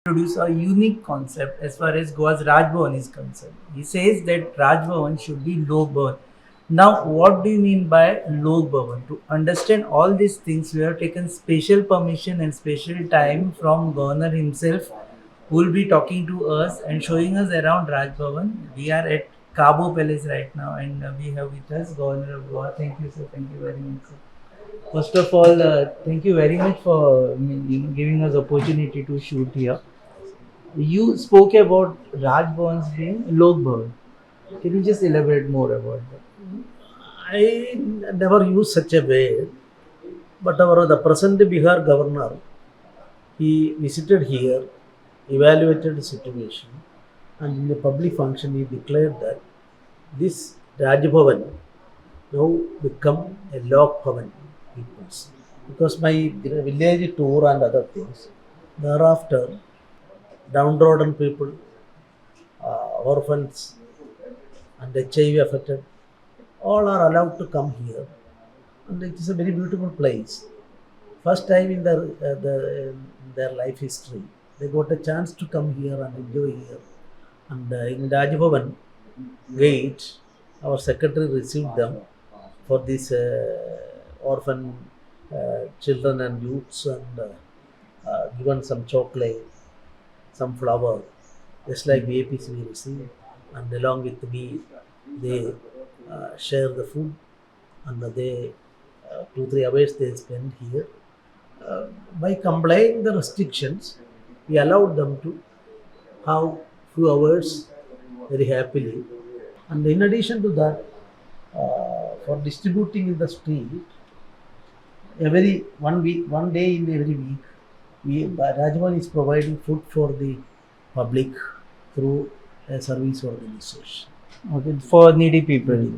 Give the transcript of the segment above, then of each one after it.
introduce a unique concept as far as Goa's Raj Bhavan is concerned. He says that Raj Bhavan should be Lok Bhavan. Now, what do you mean by Lok Bhavan? To understand all these things, we have taken special permission and special time from Governor himself, who will be talking to us and showing us around Raj Bhavan. We are at Cabo Palace right now, and we have with us Governor of Goa. Thank you, sir. Thank you very much, sir. First of all, thank you very much for giving us opportunity to shoot here. You spoke about Raj Bhavan's being Lok Bhavan. Can you just elaborate more about that? I never use such a way, but the present Bihar governor, he visited here, evaluated the situation, and in a public function he declared that this Raj Bhavan now become a Lok Bhavan peoples. Because my village tour and other things, thereafter downtrodden people, orphans and HIV affected, all are allowed to come here, and it is a very beautiful place. First time in their life history, they got a chance to come here and enjoy here. And in Raj Bhavan gate, our secretary received them for these orphan children and youths, and given some chocolate, some flower, just like VAPs we receive, and along with me, they share the food, and they 2-3 hours they spend here. By complying the restrictions, we allowed them to have few hours very happily. And in addition to that, for distributing in the street, every 1 week, 1 day in every week, Rajban is providing food for the public through a service organization. Okay, for needy people.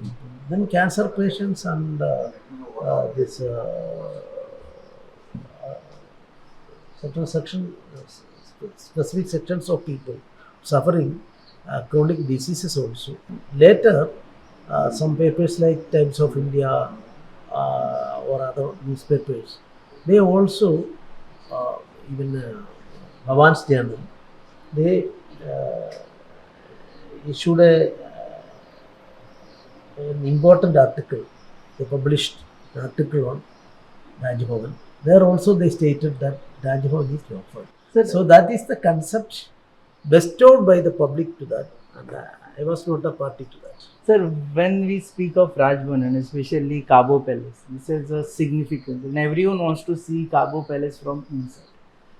Then cancer patients and this certain specific sections of people suffering chronic diseases also. Later, some papers like Times of India or other newspapers, they also even Bhavan's journal, they issued an important article. They published an article on Raj Bhavan. There also they stated that Raj Bhavan is Lok Bhavan. So that is the concept bestowed by the public to that, and I was not a party to that. Sir, when we speak of Raj Bhavan and especially Cabo Palace, this is a significance, and everyone wants to see Cabo Palace from inside.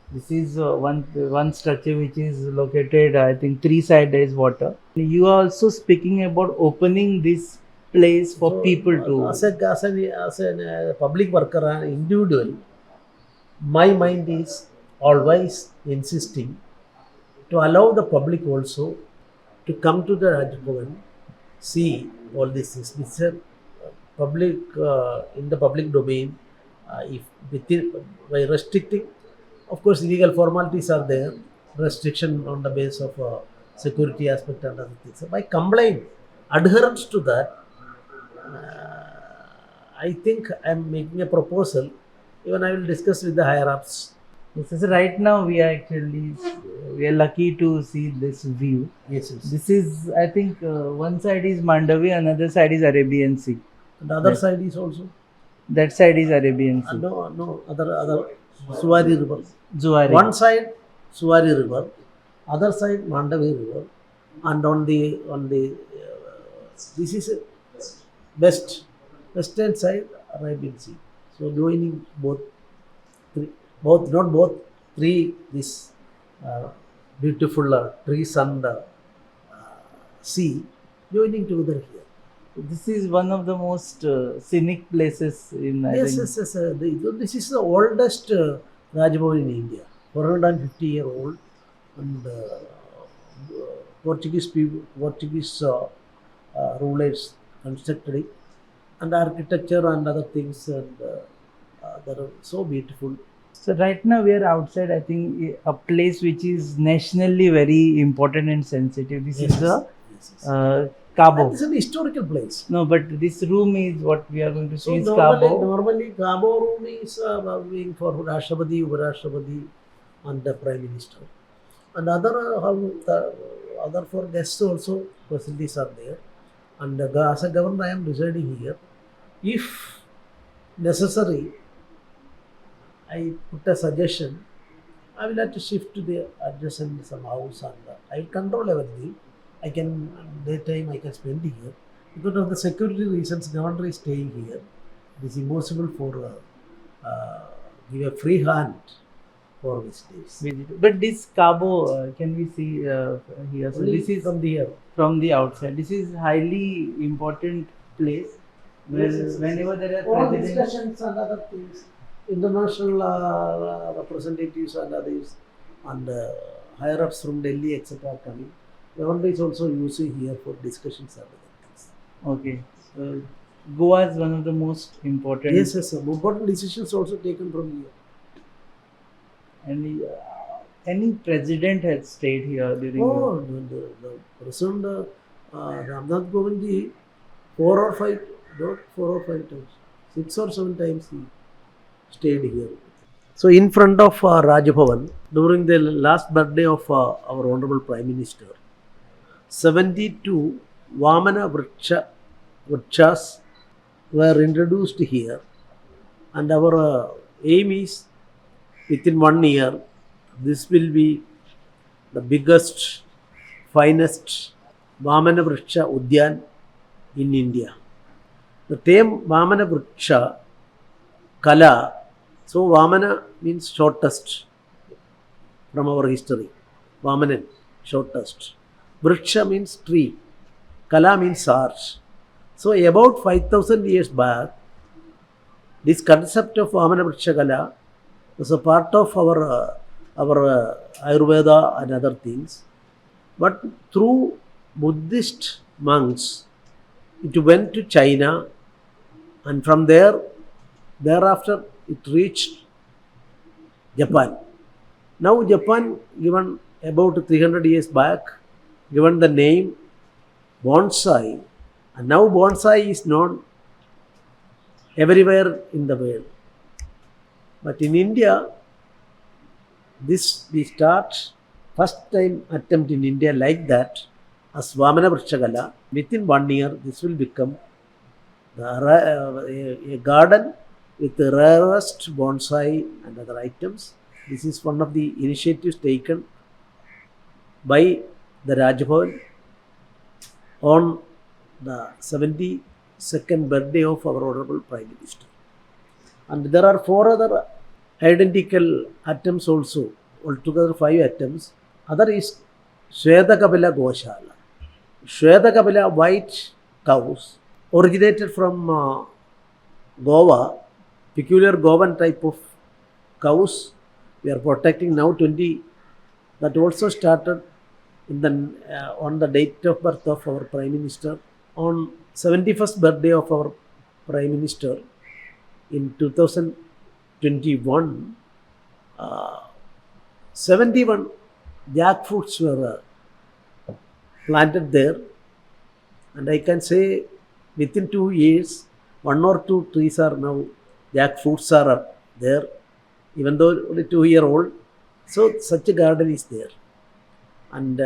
This is one structure which is located, I think, 3 sides there is water. You are also speaking about opening this place for people to. As a public worker and individual, my mind is always insisting to allow the public also to come to the Raj Bhavan, see all these things. It's a public in the public domain. If by restricting, of course, legal formalities are there, restriction on the basis of security aspect and other things. By complying, adherence to that, I think I am making a proposal. Even I will discuss with the higher ups. Yes, so right now we are lucky to see this view. Yes. This is, I think, one side is Mandavi, another side is Arabian Sea. And the other side is also. That side is Arabian Sea. No, other Suwari River. Zuari. One side Suwari River, other side Mandavi River, and on the this is western side Arabian Sea. So joining three this beautiful trees and sea joining together here. This is one of the most scenic places in. Yes. This is the oldest Raj Bhavan in India, 450-year-old, and Portuguese rulers constructed it, and architecture and other things, and they are so beautiful. So right now we are outside, I think, a place which is nationally very important and sensitive. This is the Cabo. It's an historical place. No, but this room is what we are going to see is normally, Cabo. Normally, Cabo room is being for Rashtrapati, Uparashtrapati, and the Prime Minister. and the other four guests also facilities are there. And as a governor, I am residing here. If necessary, I put a suggestion. I will have to shift to the adjacent some house and I will control everything. I can daytime I can spend here because of the security reasons. Governor is staying here. It is impossible for give a free hand for visitors. But this Cabo, can we see here? So Only this is from the here. from the outside. This is highly important place where whenever there are All presidents. discussions and other things, international representatives and others, and higher ups from Delhi, etc. are coming. Government is also using here for discussions and other things. Okay. So Goa is one of the most important. Yes, yes, sir. Important decisions also taken from here. Any president had stayed here during. Oh, the President Ramnath Govindji, 4 or 5, not 4 or 5 times, 6 or 7 times he stayed here. So in front of Raj Bhavan, during the last birthday of our Honorable Prime Minister, 72 Vamana Vrikshas were introduced here, and our aim is within 1 year, this will be the biggest, finest Vamana Vriksha Udyan in India. The term Vamana Vriksha Kala, so Vamana means shortest from our history. Vamanan, shortest. Vriksha means tree. Kala means art. So about 5,000 years back, this concept of Vamana Vriksha Kala was a part of our Ayurveda and other things. But through Buddhist monks, it went to China, and from thereafter it reached Japan. Now Japan, given about 300 years back, given the name bonsai, and now bonsai is known everywhere in the world. But in India, this we start first time attempt in India like that as Vamana Vrikshagala. Within 1 year, this will become a garden with the rarest bonsai and other items. This is one of the initiatives taken by the Raj Bhavan on the 72nd birthday of our Honorable Prime Minister. And there are 4 other identical items also, altogether 5 items. Other is Shweta Kapila Goshala. Shweta Kapila white cows originated from Goa, peculiar Goan type of cows. We are protecting now 20. That also started in the on the date of birth of our Prime Minister, on 71st birthday of our Prime Minister in 2021. 71 jackfruits were planted there, and I can say within 2 years, 1 or 2 trees are now jackfruits are there, even though only 2-year old. So such a garden is there, and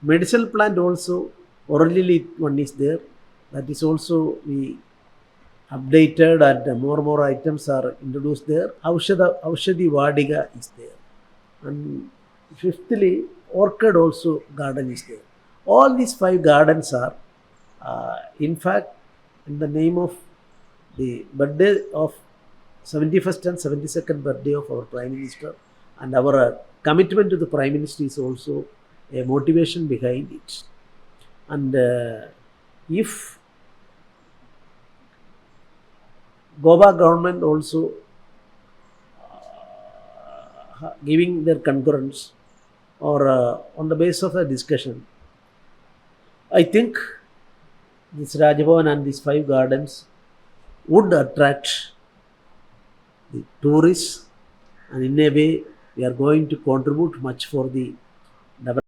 medicinal plant also orally one is there. That is also we updated, and more items are introduced there. Aushadhi Vadiga is there, and fifthly orchid also garden is there. All these 5 gardens are in fact in the name of the birthday of 71st and 72nd birthday of our Prime Minister, and our commitment to the Prime Minister is also a motivation behind it. And if Goa government also giving their concurrence or on the basis of a discussion, I think this Raj Bhavan and these 5 gardens would attract the tourists, and in a way we are going to contribute much for the development.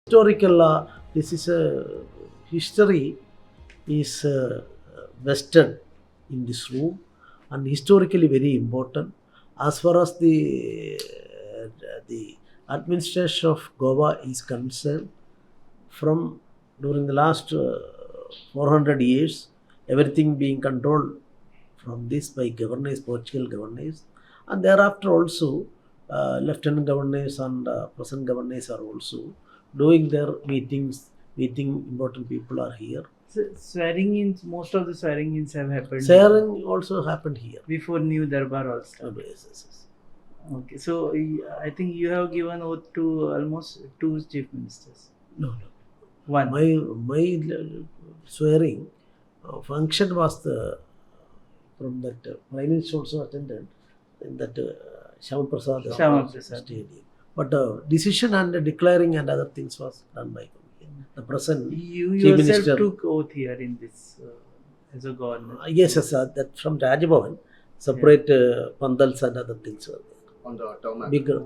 Historical, this is a history is vested in this room and historically very important as far as the administration of Goa is concerned. From during the last 400 years, everything being controlled from this by governors, Portugal governors, and thereafter also lieutenant governors and present governors are also doing their meetings. Meeting important people are here. So swearing in, most of the swearing ins have happened Sharing also happened here. before New Darbar also. Yes, yes, yes. Okay, so I think you have given oath to almost 2 chief ministers. No, no. One. My swearing function was from that Prime Minister also attended in that Shyama Prasad Stadium. But decision and declaring and other things was done by the present You Chief yourself Minister. took oath here in this as a governor. Yes, yes, that from Raj Bhavan, separate pandals and other things were there. On the term. Bigger.